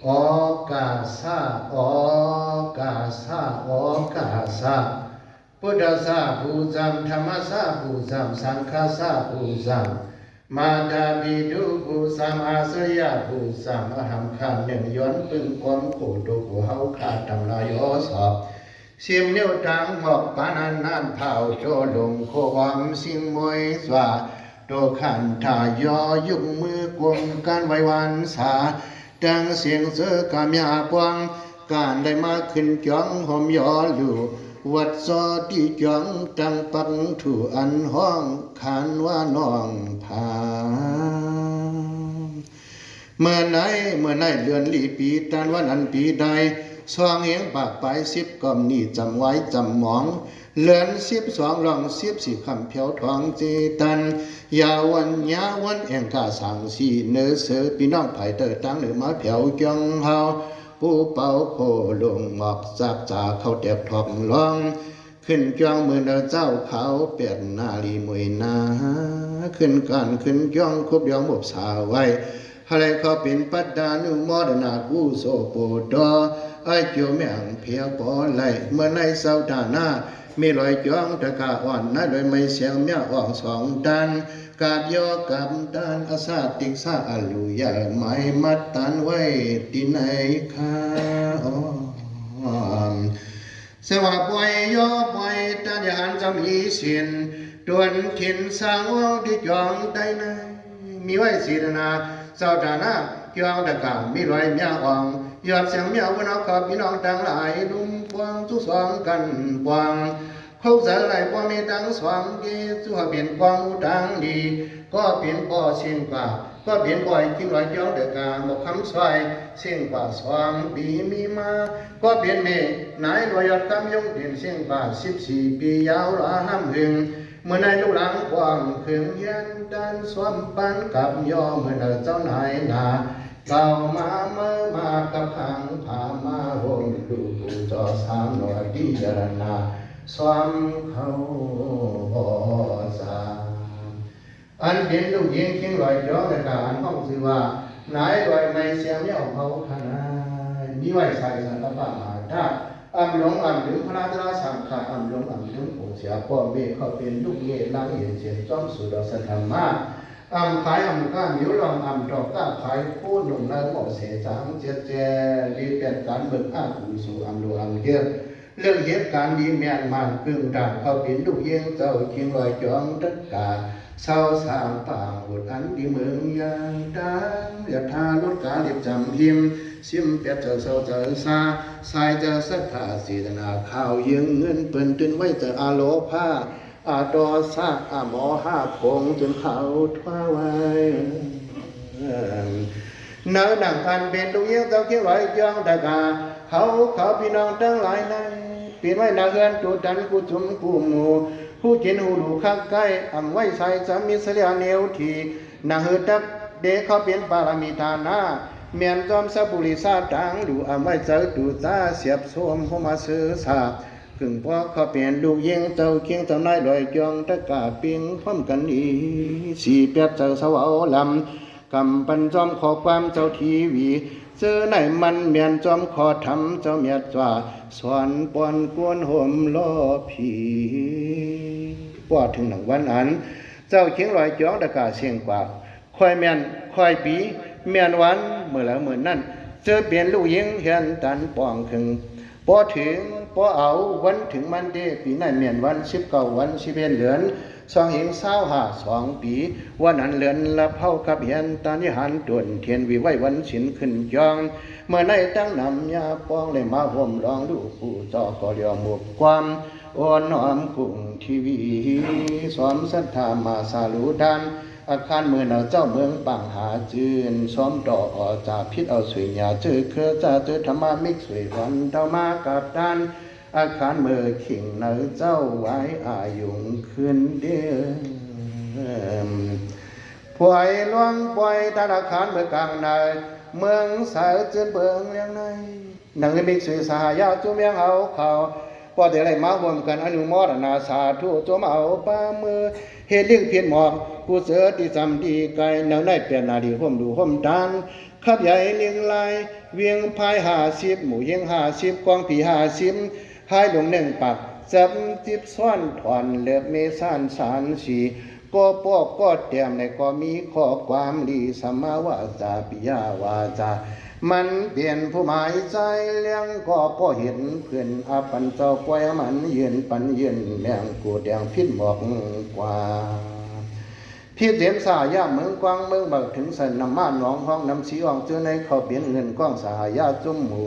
อกาสะออกาสะออกาสะพุทธสะภูจัมธรรมสะภูจัมสังฆสะภูจัมมาดาบิดุภูสัมอาสยะภูสัมอหัมขาหนึ่งย้อนปึงความโกดุกูเฮาขาดตำลายอสอบเสียมนิ้วตังหอกปานันนันเผาโจลงโความสิงมวยสวาโดขันทายอยุงมือกวงการไว้วันสาดังเสียงเสือกามยาปวงการได้มาขึ้นจ้องหอมยอลูวัดซอที่จ้องตังปังถูอันห้องขานว่าน้องผาเมื่อไหนเดือนลีปีตันวันอันปีใดซองเหียงปากไป10ก่อมนี่จำไว้จำหมองเลือน12รอง14คำเพียวทองเจตันยาวันแองกาสังสีเนื้อเสือพี่น้องไผ่เตอตั้งหรือมาเพียวจงเฮาผู้เป่าโคลงหมอกจากจ่าเขาเต็บทองลองขึ้นจ้องมือเจ้าเขาเปียนนาลีมวยนาขึ้นกันขึ้นจ้องคุบยองหมบสาวไว้อะไรเขาเป็นปัดดานุมอดนากูโซโปดอไอเจียวเมียงเพียวปอไหลเมื่อในเสาตาหน้ามีรอยจ้องตะกาอ่อนนะโดยไม่เสียงเมียอ่อง2ตันกาดยอกำตันอาซาติกซาอลุยาไม่มัดตันไว้ที่ไหนข้าสว่าปวยยอปวยตันยานจำอีเสียนดวนขินสางวงที่จองได้ไหนมีไว้ศีรนาเจ้าตาหน้าจองตะกามีรอยเมียอ่องยอดเสียงเมียวันเอากับพี่น้องต่างหลายลุมปวงทุกสองกันปวงเขาเสไหลพอมีตั้งสองดีสู้เปลี่ยนความอุตังดีก็เปลี่ยนป่อเสียงกว่าก็เปลี่ยนบ่อยกินรอยจ้องเดือกาหมกคำซอยเสียงกว่าสองปีมีมาก็เปลี่ยนเมฆนายรอยยอดคำยงเปลี่ยนเสียงกว่า14 ปียาวละห้ามหึงเมื่อนายลูกหลังกว้างขึงยันดันสวมปันกับยอเมื่อเจ้านายนาเก่ามาเมื่อมากับขังพามาโรงดูจอสามหน่อยดีจารณาสวมเขาสาอันเป็นลูกยิงทิ้งรอยย้อนในการห้องสื่อว่านายรอยไม่เสียงเยี่ยวเขาขนาดมีไว้ใส่สันตปะหาธาตุอัมหลงอัมถึงพระราชสังขารอัมหลงอัมถึงโอเสียพ่อเมฆเขาเป็นลูกเงยลังเห็นเสียงจ้อมสุดสัทธรรมะอัมขายอัมก้ามิวลองอัมดอกก้าขายพูดหนุ่มนายหมอเสียจังเจเจรีเป็นการเบิกอ้ากูสู่อัมโลอัมเกียเรื่องเหตุการณ์ดีเมียนมากึ่งด่างเขาเป็นลูกเยี่ยงเจ้าชิงลอยจ้องตักกาเศร้าสางป่าบุตรอันดีเมืองยางดังเรียบทารถกาเรียบจำพิมซิมเปียเจอเศร้าเจอซาสายเจอสักผ้าสีนาข้าวยืงเงินเปิ้นตื่นไว้เจออาโลผ้าอาดอซาอาหมอ5 พงจนเขาท้าไว้เนื้อหนังอันเป็นลูกเยี่ยงเจ้าเขี้ยวลอยจ้องตะกาเขาพี่น้องทั้งหลายนั้นเปลี่ยนไว้นาเฮือนตูดันกูจุ่มกูหมูผู้จินหูดูข้างใกล้อำไว้ใส่สามีเสียเนียวทีนาเฮือตักเดเขาเปลี่ยนปารามิทานาเมียนจอมสะบุริซาตังดูอำไว้เจอดูตาเสียบสวมเข้ามาซื้อสาพึงพอเขาเปลี่ยนลูกยิงเจ้าเคียงเจ้านายลอยจองตะกาปิงพร้อมกันอีสีเปียเจ้าสาวลำกำปันจอมขอความเจ้าทีวีเจอไหนมันเมียนจอมขอทำเจ้าเมียจ้าสอนปอนกวนห่มล้อผีว่าถึงหนังวันอันเจ้าเคียงลอยจ้องตะกาเสียงกว่าคอยเมียนคอยปีเมียนวันเมื่อแล้วเมื่อนั้นเจอเปลี่ยนลูกยิงเห็นตันป่องขึงพอถึงพอเอาวันถึงมันเดปีนั้นเมียนวัน19 วัน11 เดือน2552 ปีวันนั้นเลือนละเผากับเห็นตานิหันด่วนเทียนวิไว้วันศิลขึ้นจองเมื่อในตั้งนำยาปองเลยมาห่มรองดูผู้จอก็เรียวหมวกความอ่อนน้อมกุ้งทีวีสอมศรัทธามาสาลูดานอาคารเมืองเจ้าเมืองปังหาจืนซ้อมดอกจ่าพิษเอาสวยหยาเจอเครือจ่าเจอธรรมามิกสวยวันเท่ามากับด้านอาคารเมืองขิงเนอเจ้าไว้อายุงขึ้นเดือนพวยลวงปวยธนาคารเมืองกลางในเมืองสายเจือนเบิงเลี้ยงในหนังมิกสวยสหายาจุเมียงเอาเขาพอเดี๋ยวไรมาห่วมกันอนุโมทนาสาธุจมเอาป้ามือ เฮ็ดเลี้ยงเพียนหมอกกูเสือที่จำดีไกลแนวในเปลี่ยนนาดีห่มดูห่มดานขับใหญ่เลี้ยงลายเวียงพาย50หมู่เฮียง50กองผี50หายลง1ปักจับจิบซ้อนถอนเลือบเมสานสารสีก็ปอกก็เตรียมในก็มีข้อความดีสัมมาวาจาปิยาวาจามันเปลี่ยนผู้หมายใจเลี้ยงก็พอเห็นเพื่อนอาปันเจ้าปล่อยมันยืนปันยืนแมงกูแดงพิษบอกกว่าพี่เต็มสายาเมืองกวางเมืองบักถึงสันน้ำมาหนองห้องน้ำสีอ่องเจอในเขาเปลี่ยนเงินกว้างสายาจุ่มหมู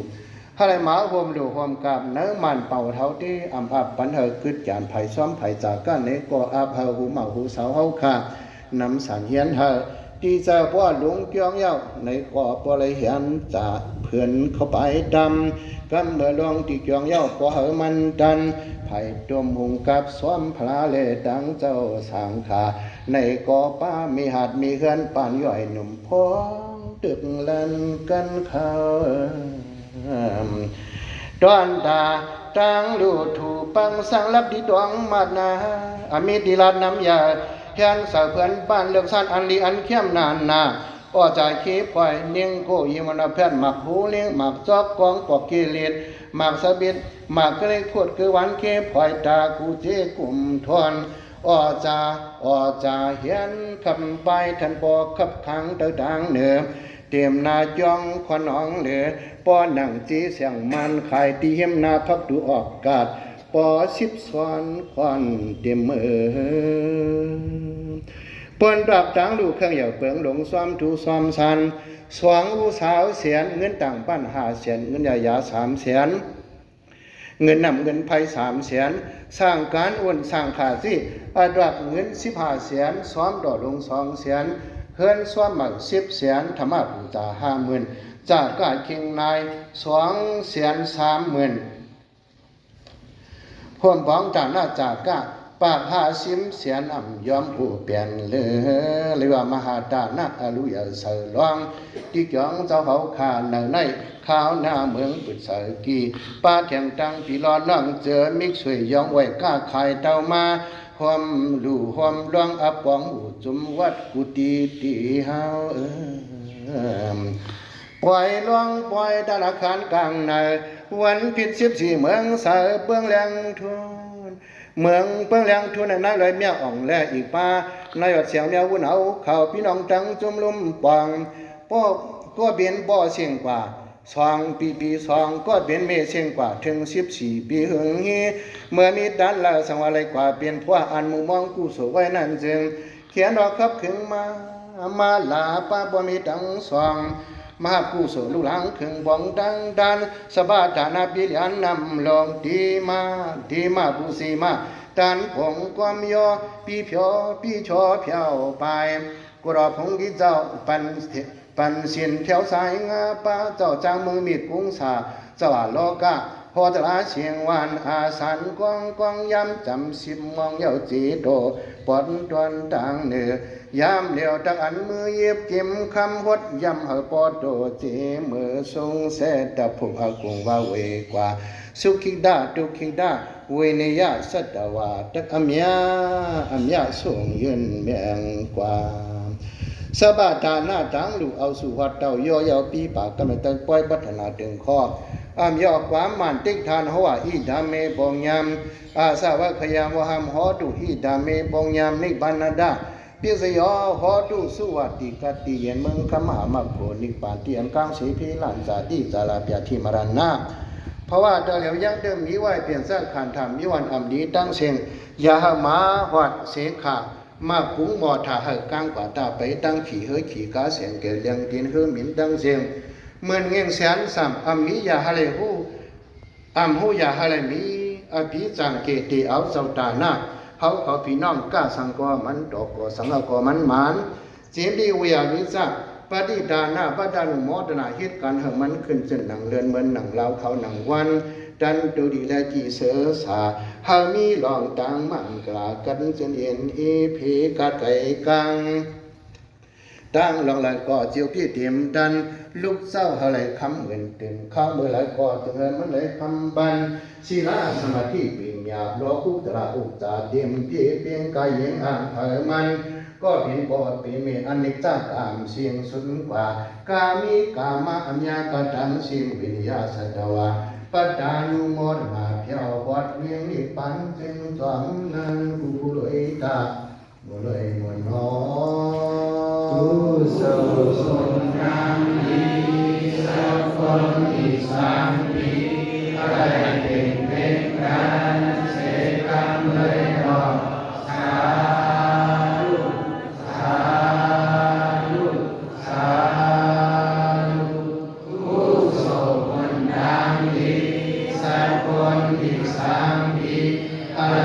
อะไรหมาหวมดูหวมกับเนื้อมันเป่าเท้าที่อับปันเหอกึดจานไผ่ซ้อมไผ่จากก้านเนก็อาบเหอหูเมาหูสาวเฮาค่ะน้ำสันเฮียนเหอที่จะพ่อหลวงเกี้ยงเย้าในก็ปล่อยเห็นจะเพื่อนเข้าไปดำกันเมื่อลงที่เกี้ยงเย้าก็เหอมันดันไผ่ดมหุงกับซ้อมพลาเลดังเจ้าสังขาในก็ป้ามีหัดมีเฮือนป่านย่อยหนุ่มพ้องตึกลันกันเขาดอนดาตังดูถูปังสังรับดีดวงมาดนาอมิติลาดน้ำยาแค้นสาวเพื่อนบ้านเลือกสันอันลีอันเข้มนานนาอ้อใจขี้ปล่อยเนียงโกยิมันแพทย์หมักหูเลี้ยงหมักจอกกองปอกกิเลสหมักสะบิดหมักก็เลยพูดคือวันเก็บปล่อยตากูเจกุมทอนอ้อจาเห็นคำไปทันปอกขับขังเตอดังเหนือเตรียมนาจ้องขนองเหลือป้อนหนังจีเสียงมันไข่ตีเหี้ยมนาพักดูออกกาดปอ10ซ้อนควันเตรียมมือปนรับจางดูเครื่องเหย่าเปิงหลงซ้อมถูซ้อมสันสวงอุสาวเสียนเงินต่างปั้น5เสียนเงินยา3เสียนเงินนำเงินไผ่3เสียนสร้างการอ้วนสร้างขาสิอาดับเงิน15เสียนซ้อมดอกลง2เสียนเฮือนซ้อมหมัก10เสียนธรรมะปูตา50,000จากกาดเคียงนาย2เสียน30,000พวมบ้องจากหน้าจากกาปาก50เสียนอ่ำยอมผู้เปลี่ยนเรือว่ามหาดานักอรุยเสยลองที่เกียงเจ้าเขาขาหนึ่งในข้าวหน้าเมืองปุดเสยกีป้าแข่งตังพี่รอน้องเจอมิกสวยยองไว้ก้าขายเต้ามาหอมลู่หอมดวงอับปองอุจุมวัดกุฏิตีเฮาปล่อยลวงปล่อยธนาคารกลางในวันผิด14เมืองเสยเบื้องแรงทุนเมืองเบื้องแรงทุนนั้นเลยเมียอ่องแลอีกป้าในวัดเสียงเมียวุ่นเอาข่าวพี่น้องจังจุ่มลุ่มปองป้อก็เบียนบ่อเสียงกว่า2 ปีก็เบียนเมเสียงกว่าถึง14 ปีหึงฮีเมื่อมีดันละสังวาไรกว่าเปลี่ยนพวกอันมุมมองกู้สูไว้นั่นจึงเขียนดอกครับขึงมาลาป้าบ่มีดังสองมากู้สูลูกหลังขึงบ้องดันสบาจานาปิเลียนนำลองดีมาบุสีมาดันผงความยอปีเพียวเพียวไปกรอบผงที่เจ้าปันเสียนแถวสายงาป้าเจ้าจางมือมีดกุ้งสาเจ้าโลกะพอตลาเสียงวานอาสันกองย้ำจำสิบมองเย้าจีโตปอนตวนต่างเหนือยามเหลียวตักอันมือเย็บจิ้มคำหดย้ำเอาปอโตเจมือทรงเสดผูกอากุงว่าเวกว่าสุขิดาตุขิดาเวเนียสัตวาตักอัมยาส่งยืนแมงกว่าสบาตาหน้าจังลูกเอาสู่วัดเต่าย่อยปีปากกำลังตั้งปล่อยพัฒนาถึงข้ออามยอความมันติ๊กทานหัวอีดาเมบองยามอาสาวะขยามวหามหอดูอีดาเมบองยามนิบานาดาเปียสยอหอดูสุวัติกติเยนเมืองขมหามาโพนิปานเตียนกลางสีพีหลานจาดีจาลาเปียทิมรณะเพราะว่าเดิมแล้วยังเดิมมีไว้เปลี่ยนสักขันธรรมมีวันอัมดีตั้งเสียงยาหมาวัดเสขามากุ้งบ่อถ่าเหกลางกว่าตาไปตั้งขี่เฮยขี่กาเสียงเกลียงตีนเฮหมิ่นตั้งเสียงเหมือนเงี้ยแสนสามอัมมียาฮะเลหูอัมหูยาฮะเลมีอภิจังเกติเอาเจ้าตาหน้าเขาพี่น้องก้าสังกอมันดอกกอสังกอมันหมานเจดีวิยาวิจักปฏิดานาปดานุโมทนาเหตุการณ์มันขึ้นจนหนังเลือนเหมือนหนังลาวเขาหนังวันดันดูดีและจีเสือสาหามีลองตังมันกลากันจนเอ็นอีพีกัดไก่กัง ตั้งลองlại có chiều kia tiềm đan lúc sau họ lại khăm nguyện tìm khăm mới lại có từng ngày mới lại khăm ban si la samadhi bình nhà lo cú tara ục ta tiềm kia biên cái yên an thời man có biến bọt biến mê an nick ta cảm xiên xuân quả ca mi ca ma âm ya ca trắng xiên bình ya sadawaปัตตานุโมทนาเพียววัดเวียงนิพพานจึงสวงนั้นกุลอยตาบุลอยมวลน้อกุศลสมงามดีสัพพะอิสัมปีอะไรเป็นการเสกรรมเลยดอกสาธุสาธุสาธุกุศลผลดังดีสัพพะอิสัมปีอะไร